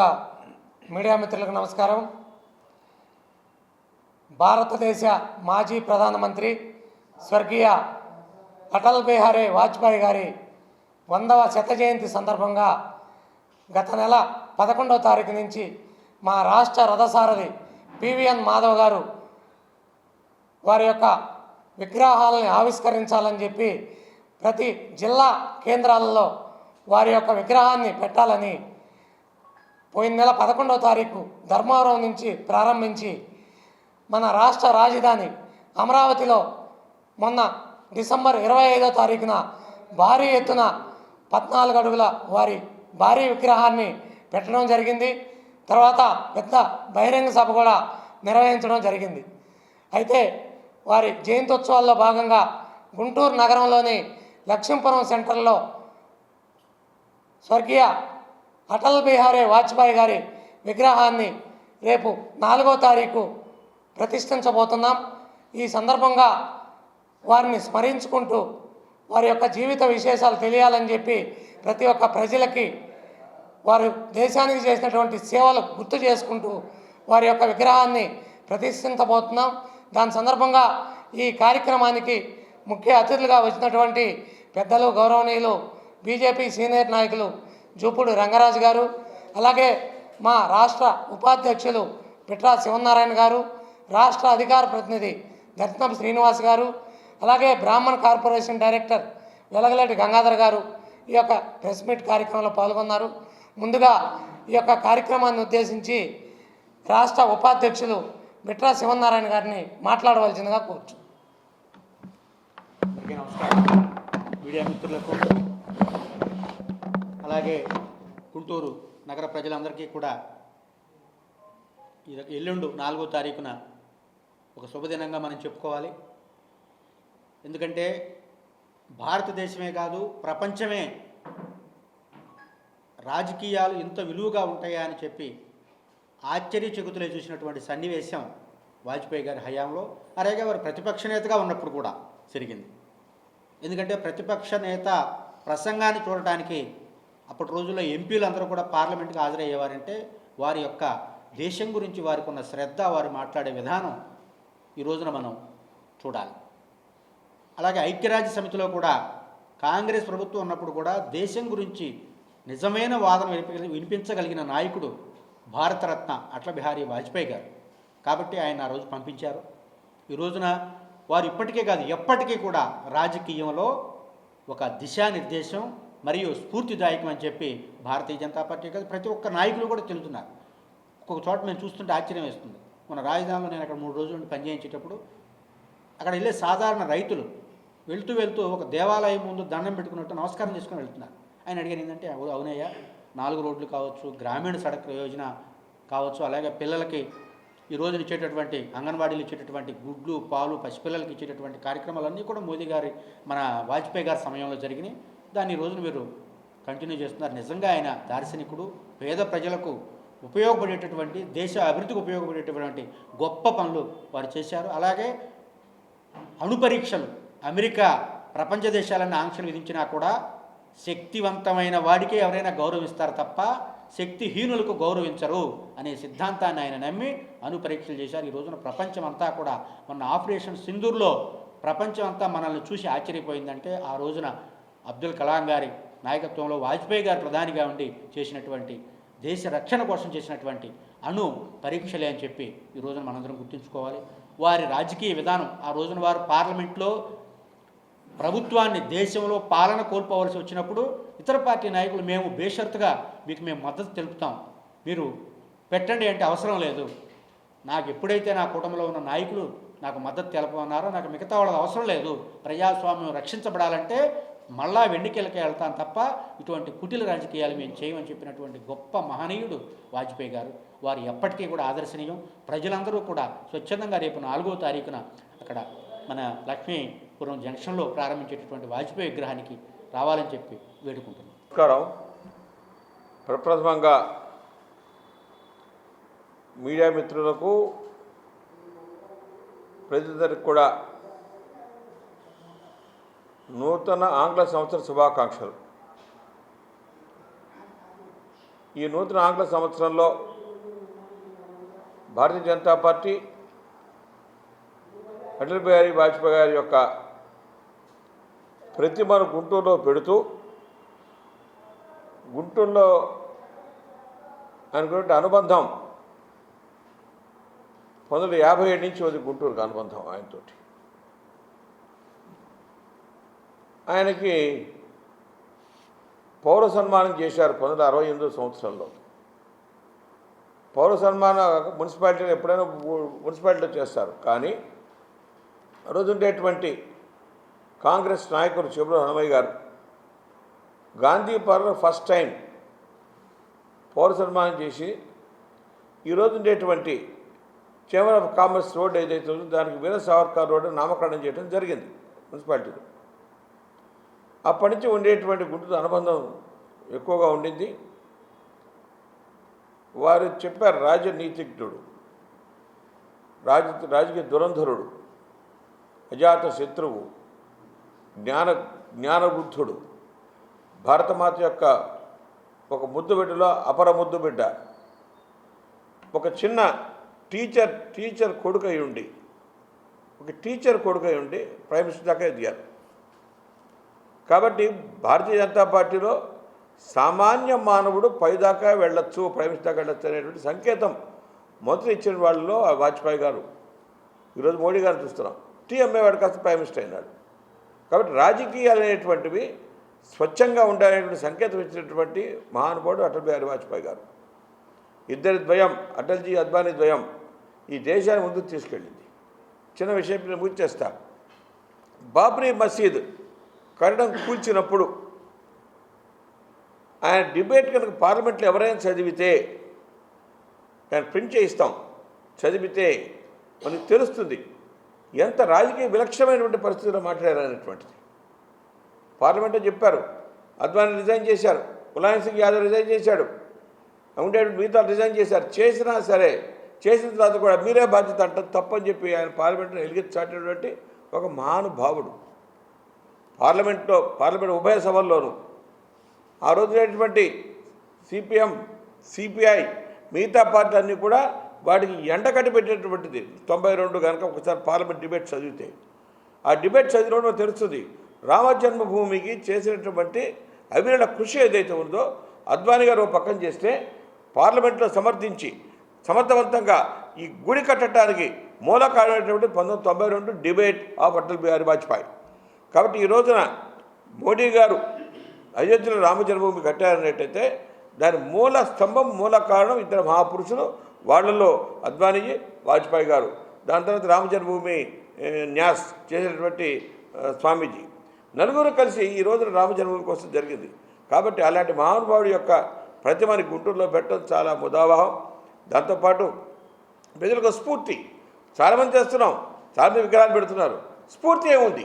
ముందుగా మీడియా మిత్రులకు నమస్కారం. భారతదేశ మాజీ ప్రధానమంత్రి స్వర్గీయ అటల్ బిహారీ వాజ్పేయి గారి 100వ శత జయంతి సందర్భంగా గత నెల 11వ తారీఖు నుంచి మా రాష్ట్ర రథసారథి పివిఎన్ మాధవ్ గారు వారి యొక్క విగ్రహాలని ఆవిష్కరించాలని చెప్పి ప్రతి జిల్లా కేంద్రాలలో వారి యొక్క విగ్రహాన్ని పెట్టాలని పోయిన నెల 11వ తారీఖు ధర్మవరం నుంచి ప్రారంభించి మన రాష్ట్ర రాజధాని అమరావతిలో మొన్న డిసెంబర్ 25వ తారీఖున భారీ ఎత్తున 14 అడుగుల వారి భారీ విగ్రహాన్ని పెట్టడం జరిగింది. తర్వాత పెద్ద బహిరంగ సభ కూడా నిర్వహించడం జరిగింది. అయితే వారి జయంత్యోత్సవాల్లో భాగంగా గుంటూరు నగరంలోని లక్ష్మీపురం సెంటర్లో స్వర్గీయ అటల్ బిహారీ వాజ్పేయి గారి విగ్రహాన్ని రేపు 4వ తారీఖు ప్రతిష్ఠించబోతున్నాం. ఈ సందర్భంగా వారిని స్మరించుకుంటూ వారి యొక్క జీవిత విశేషాలు తెలియాలని చెప్పి ప్రతి ఒక్క ప్రజలకి వారు దేశానికి చేసినటువంటి సేవలు గుర్తు చేసుకుంటూ వారి యొక్క విగ్రహాన్ని ప్రతిష్ఠించబోతున్నాం. దాని సందర్భంగా ఈ కార్యక్రమానికి ముఖ్య అతిథులుగా వచ్చినటువంటి పెద్దలు గౌరవనీయులు బీజేపీ సీనియర్ నాయకులు జూపూడి రంగరాజు గారు, అలాగే మా రాష్ట్ర ఉపాధ్యక్షులు పిట్రా శివనారాయణ గారు, రాష్ట్ర అధికార ప్రతినిధి దర్శనం శ్రీనివాస్ గారు, అలాగే బ్రాహ్మణ్ కార్పొరేషన్ డైరెక్టర్ వెలగలేటి గంగాధర్ గారు ఈ యొక్క ప్రెస్ మీట్ కార్యక్రమంలో పాల్గొన్నారు. ముందుగా ఈ యొక్క కార్యక్రమాన్ని ఉద్దేశించి రాష్ట్ర ఉపాధ్యక్షులు పిట్రా శివనారాయణ గారిని మాట్లాడవలసిందిగా కోరుచు. నమస్కారం మీడియా మిత్రులకు, అలాగే గుంటూరు నగర ప్రజలందరికీ కూడా ఎల్లుండి 4వ తారీఖున ఒక శుభదినంగా మనం చెప్పుకోవాలి. ఎందుకంటే భారతదేశమే కాదు ప్రపంచమే రాజకీయాలు ఇంత విలువగా ఉంటాయా అని చెప్పి ఆశ్చర్యచకితులై చూసినటువంటి సన్నివేశం వాజ్పేయి గారి హయాంలో, అలాగే వారు ప్రతిపక్ష నేతగా ఉన్నప్పుడు కూడా జరిగింది. ఎందుకంటే ప్రతిపక్ష నేత ప్రసంగాన్ని చూడటానికి అప్పటి రోజుల్లో ఎంపీలు అందరూ కూడా పార్లమెంట్కి హాజరయ్యేవారంటే వారి యొక్క దేశం గురించి వారికి ఉన్న శ్రద్ధ, వారు మాట్లాడే విధానం ఈ రోజున మనం చూడాలి. అలాగే ఐక్యరాజ్య సమితిలో కూడా కాంగ్రెస్ ప్రభుత్వం ఉన్నప్పుడు కూడా దేశం గురించి నిజమైన వాదన వినిపించగలిగిన నాయకుడు భారతరత్న అటల్ బిహారీ వాజ్పేయి గారు. కాబట్టి ఆయన ఆ రోజు పంపించారు. ఈ రోజున వారు ఇప్పటికే కాదు ఎప్పటికీ కూడా రాజకీయంలో ఒక దిశానిర్దేశం మరియు స్ఫూర్తిదాయకం అని చెప్పి భారతీయ జనతా పార్టీ కాదు ప్రతి ఒక్క నాయకులు కూడా తెలుస్తున్నారు. ఒక్కొక్క చోట మేము చూస్తుంటే ఆశ్చర్యం వేస్తుంది. మన రాజధానిలో నేను అక్కడ 3 రోజులు పనిచేయించేటప్పుడు అక్కడ వెళ్ళే సాధారణ రైతులు వెళ్తూ ఒక దేవాలయం ముందు దండం పెట్టుకున్నట్టు నమస్కారం చేసుకుని వెళ్తున్నారు. ఆయన అడిగారు ఏంటంటే, అవునయ్యా 4 రోడ్లు కావచ్చు, గ్రామీణ సడక్ యోజన కావచ్చు, అలాగే పిల్లలకి ఈ రోజున ఇచ్చేటటువంటి అంగన్వాడీలు ఇచ్చేటటువంటి గుడ్లు, పాలు, పసిపిల్లలకి ఇచ్చేటటువంటి కార్యక్రమాలన్నీ కూడా మోదీ గారి మన వాజ్పేయి గారి సమయంలో జరిగినాయి. దాన్ని ఈ రోజున మీరు కంటిన్యూ చేస్తున్నారు. నిజంగా ఆయన దార్శనికుడు, పేద ప్రజలకు ఉపయోగపడేటటువంటి, దేశ అభివృద్ధికి ఉపయోగపడేటటువంటి గొప్ప పనులు వారు చేశారు. అలాగే అణు పరీక్షలు అమెరికా ప్రపంచ దేశాలన్నీ ఆంక్షలు విధించినా కూడా శక్తివంతమైన వాడికే ఎవరైనా గౌరవిస్తారు తప్ప శక్తిహీనులకు గౌరవించరు అనే సిద్ధాంతాన్ని ఆయన నమ్మి అణు పరీక్షలు చేశారు. ఈ రోజున ప్రపంచం అంతా కూడా మొన్న ఆపరేషన్ సింధూర్లో ప్రపంచం అంతా మనల్ని చూసి ఆశ్చర్యపోయిందంటే ఆ రోజున అబ్దుల్ కలాం గారి నాయకత్వంలో వాజ్పేయి గారు ప్రధానిగా ఉండి చేసినటువంటి దేశ రక్షణ కోసం చేసినటువంటి అణు పరీక్షలే అని చెప్పి ఈ రోజున మనందరం గుర్తుంచుకోవాలి. వారి రాజకీయ విధానం, ఆ రోజున వారు పార్లమెంట్లో ప్రభుత్వాన్ని దేశంలో పాలన కోల్పోవలసి వచ్చినప్పుడు ఇతర పార్టీ నాయకులు మేము బేషరతుగా మీకు మేము మద్దతు తెలుపుతాం, మీరు పెట్టండి అంటే అవసరం లేదు, నాకు ఎప్పుడైతే నా కుటుంబంలో ఉన్న నాయకులు నాకు మద్దతు తెలపమన్నారో నాకు మిగతా వాళ్ళకి అవసరం లేదు, ప్రజాస్వామ్యం రక్షించబడాలంటే మళ్ళా వెండికెళ్ళకి వెళ్తాను తప్ప ఇటువంటి కుటిల రాజకీయాలు మేము చేయమని చెప్పినటువంటి గొప్ప మహనీయుడు వాజ్పేయి గారు. వారు ఎప్పటికీ కూడా ఆదర్శనీయం. ప్రజలందరూ కూడా స్వచ్ఛందంగా రేపు 4వ తారీఖున అక్కడ మన లక్ష్మీపురం జంక్షన్లో ప్రారంభించేటటువంటి వాజ్పేయి విగ్రహానికి రావాలని చెప్పి వేడుకుంటున్నాం. నమస్కారం. ప్రప్రథమంగా మీడియా మిత్రులకు ప్రజలందరికీ కూడా నూతన ఆంగ్ల సంవత్సర శుభాకాంక్షలు. ఈ నూతన ఆంగ్ల సంవత్సరంలో భారతీయ జనతా పార్టీ అటల్ బిహారీ వాజ్పేయి గారి యొక్క ప్రతిమను గుంటూరులో పెడుతూ గుంటూరులో అనుకునే అనుబంధం 1957 నుంచి ఉంది గుంటూరుకు అనుబంధం ఆయనతోటి. ఆయనకి పౌర సన్మానం చేశారు 1968 సంవత్సరంలో. పౌర సన్మానం మున్సిపాలిటీలో ఎప్పుడైనా మున్సిపాలిటీలో చేస్తారు. కానీ ఆ రోజు ఉండేటువంటి కాంగ్రెస్ నాయకుడు చెబురు హనుమయ్య గారు గాంధీ పార్క్లో ఫస్ట్ టైం పౌర సన్మానం చేసి ఈరోజు ఉండేటువంటి చేంబర్ ఆఫ్ కామర్స్ రోడ్ ఏదైతే ఉందో దానికి వీర సావర్కర్ రోడ్డు నామకరణం చేయడం జరిగింది మున్సిపాలిటీలో. అప్పటి నుంచి ఉండేటువంటి గుంటూరు అనుబంధం ఎక్కువగా ఉండింది. వారు చెప్పారు, రాజనీతిజ్ఞుడు, రాజకీయ దురంధరుడు, అజాత శత్రువు, జ్ఞానబుద్ధుడు, భారతమాత యొక్క ఒక ముద్దు బిడ్డలో అపర ముద్దు బిడ్డ, ఒక చిన్న టీచర్ కొడుకై ఉండి ప్రైమ్ మినిస్టర్ దాకా ఎదిగారు. కాబట్టి భారతీయ జనతా పార్టీలో సామాన్య మానవుడు పైదాకా వెళ్ళొచ్చు, ప్రైమ్ మినిస్టర్ దాకా వెళ్ళొచ్చు అనేటువంటి సంకేతం మొదటి ఇచ్చిన వాళ్ళలో వాజ్పేయి గారు. ఈరోజు మోడీ గారిని చూస్తున్నాం, టీ అమ్మేవాడు కాస్త ప్రైమ్ మినిస్టర్ అయినాడు. కాబట్టి రాజకీయాలు అనేటువంటివి స్వచ్ఛంగా ఉండాలనేటువంటి సంకేతం ఇచ్చినటువంటి మహానుభావుడు అటల్ బిహారీ వాజ్పేయి గారు. ఇద్దరి ద్వయం, అటల్జీ అద్వానీ ద్వయం ఈ దేశాన్ని ముందుకు తీసుకెళ్ళింది. చిన్న విషయం పూర్తి చేస్తా. బాబ్రీ మసీద్ కట్టడం కూల్చినప్పుడు ఆయన డిబేట్ కనుక పార్లమెంట్లో ఎవరైనా చదివితే, ఆయన ప్రింట్ చేయిస్తాం, చదివితే మనకు తెలుస్తుంది ఎంత రాజకీయ విలక్షణమైనటువంటి పరిస్థితుల్లో మాట్లాడారనేటువంటిది. పార్లమెంట్లో చెప్పారు, అద్వానీ రిజైన్ చేశారు, ములాయం సింగ్ యాదవ్ రిజైన్ చేశాడు, ఉండేటువంటి మిగతా రిజైన్ చేశారు. చేసినా సరే చేసిన తర్వాత కూడా మీరే బాధ్యత అంట తప్పని చెప్పి ఆయన పార్లమెంట్లో ఎలిగెత్తి చాటినటువంటి ఒక మహానుభావుడు. పార్లమెంట్ ఉభయ సభల్లోనూ ఆ రోజునటువంటి సిపిఎం, సిపిఐ, మిగతా పార్టీలన్నీ కూడా వాటికి ఎండకట్టి పెట్టేటువంటిది. 92 కనుక ఒకసారి పార్లమెంట్ డిబేట్ చదివితే, ఆ డిబేట్ చదివినప్పుడు తెలుస్తుంది రామ జన్మభూమికి చేసినటువంటి అవిరళ కృషి ఏదైతే ఉందో అద్వానీ గారు పక్కన చేస్తే పార్లమెంట్లో సమర్థించి సమర్థవంతంగా ఈ గుడి కట్టడానికి మూల కారణమైనటువంటి 1992 డిబేట్ ఆఫ్ అటల్ బిహారీ వాజ్పేయి. కాబట్టి ఈ రోజున మోడీ గారు అయోధ్యలో రామ జన్మభూమి కట్టారనేటైతే దాని మూల స్తంభం, మూల కారణం ఇద్దరు మహాపురుషులు, వాళ్ళల్లో అద్వానీజీ, వాజ్పేయి గారు. దాని తర్వాత రామ జన్మభూమి న్యాస్ చేసినటువంటి స్వామీజీ, నలుగురు కలిసి ఈ రోజున రామ జన్మభూమి కోసం జరిగింది. కాబట్టి అలాంటి మహానుభావుడి యొక్క ప్రతిమని గుంటూరులో పెట్టడం చాలా ముదావహం. దాంతోపాటు ప్రజలకు స్ఫూర్తి. చాలామంది చేస్తున్నాం, చాలామంది విగ్రహాలు పెడుతున్నారు, స్ఫూర్తి ఏముంది?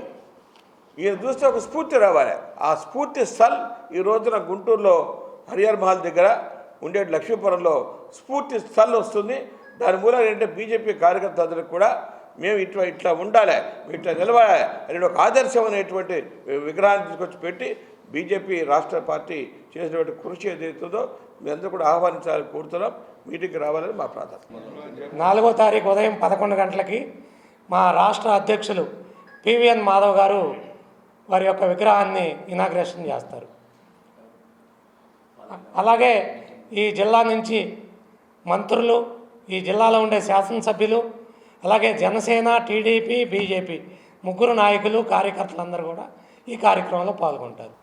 ఈయన చూస్తే ఒక స్ఫూర్తి రావాలి. ఆ స్ఫూర్తి స్థల్ ఈ రోజున గుంటూరులో హరిహర్ మహల్ దగ్గర ఉండే లక్ష్మీపురంలో స్ఫూర్తి స్థల్ వస్తుంది. దాని మూలం ఏంటంటే బీజేపీ కార్యకర్తలకు కూడా మేము ఇట్లా ఉండాలి, ఇట్లా నిలబడాలి అనే ఒక ఆదర్శం అనేటువంటి విగ్రహాన్ని తీసుకొచ్చి పెట్టి బీజేపీ రాష్ట్ర పార్టీ చేసినటువంటి కృషి ఏదైతుందో మీ అందరూ కూడా ఆహ్వానించాలని కోరుతున్నాం. మీటింగ్కి రావాలని మా ప్రార్థన. 4వ తారీఖు ఉదయం 11 గంటలకి మా రాష్ట్ర అధ్యక్షులు పివిఎన్ మాధవ్ గారు వారి యొక్క విగ్రహాన్ని ఇనాగ్రేషన్ చేస్తారు. అలాగే ఈ జిల్లా నుంచి మంత్రులు, ఈ జిల్లాలో ఉండే శాసనసభ్యులు, అలాగే జనసేన, టీడీపీ, బీజేపీ ముగ్గురు నాయకులు, కార్యకర్తలందరూ కూడా ఈ కార్యక్రమంలో పాల్గొంటారు.